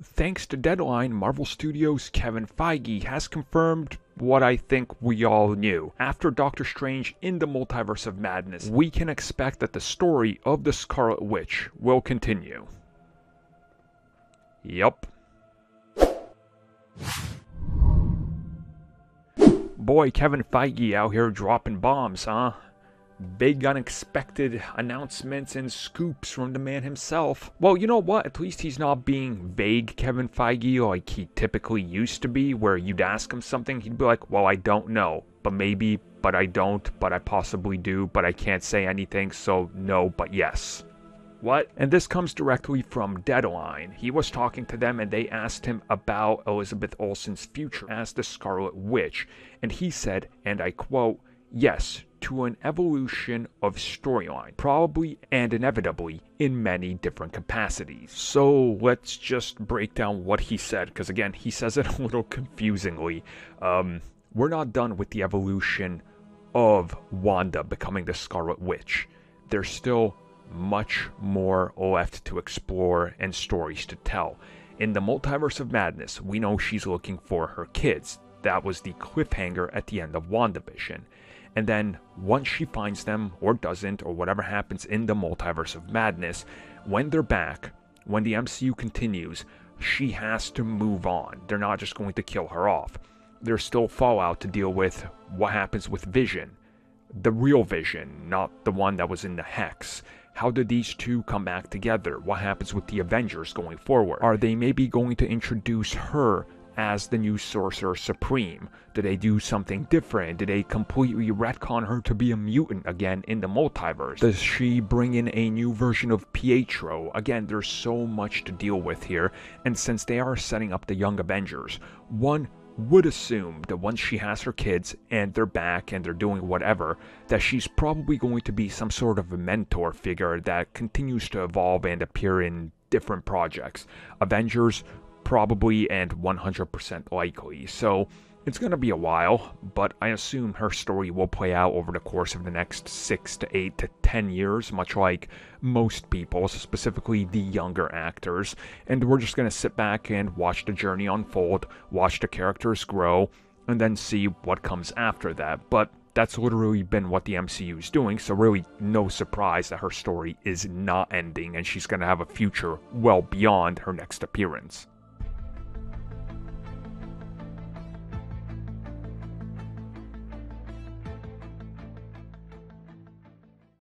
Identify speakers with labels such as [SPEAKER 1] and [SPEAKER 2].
[SPEAKER 1] Thanks to Deadline, Marvel Studios' Kevin Feige has confirmed what I think we all knew. After Doctor Strange in the Multiverse of Madness, we can expect that the story of the Scarlet Witch will continue. Yup. Boy, Kevin Feige out here dropping bombs, huh? Big unexpected announcements and scoops from the man himself. Well, you know what? At least he's not being vague, Kevin Feige, like he typically used to be, where you'd ask him something, he'd be like, well, I don't know, but maybe, but I don't, but I possibly do, but I can't say anything, so no, but yes. What? And this comes directly from Deadline. He was talking to them and they asked him about Elizabeth Olsen's future as the Scarlet Witch, and he said, and I quote, yes, to an evolution of storyline, probably and inevitably in many different capacities. So let's just break down what he said, because again, he says it a little confusingly. We're not done with the evolution of Wanda becoming the Scarlet Witch. There's still much more left to explore and stories to tell. In the Multiverse of Madness, we know she's looking for her kids. That was the cliffhanger at the end of WandaVision. And then once she finds them, or doesn't, or whatever happens in the Multiverse of Madness, when they're back, when the MCU continues, she has to move on. They're not just going to kill her off. There's still fallout to deal with. What happens with Vision? The real Vision, not the one that was in the Hex. How did these two come back together? What happens with the Avengers going forward? Are they maybe going to introduce her as the new Sorcerer Supreme? Do they do something different? Do they completely retcon her to be a mutant again in the multiverse? Does she bring in a new version of Pietro? Again, there's so much to deal with here, and since they are setting up the Young Avengers, one would assume that once she has her kids and they're back and they're doing whatever, that she's probably going to be some sort of a mentor figure that continues to evolve and appear in different projects. Avengers, probably and 100% likely. So it's going to be a while, but I assume her story will play out over the course of the next 6 to 8 to 10 years, much like most people, specifically the younger actors. And we're just going to sit back and watch the journey unfold, watch the characters grow, and then see what comes after that. But that's literally been what the MCU is doing, so really no surprise that her story is not ending and she's going to have a future well beyond her next appearance.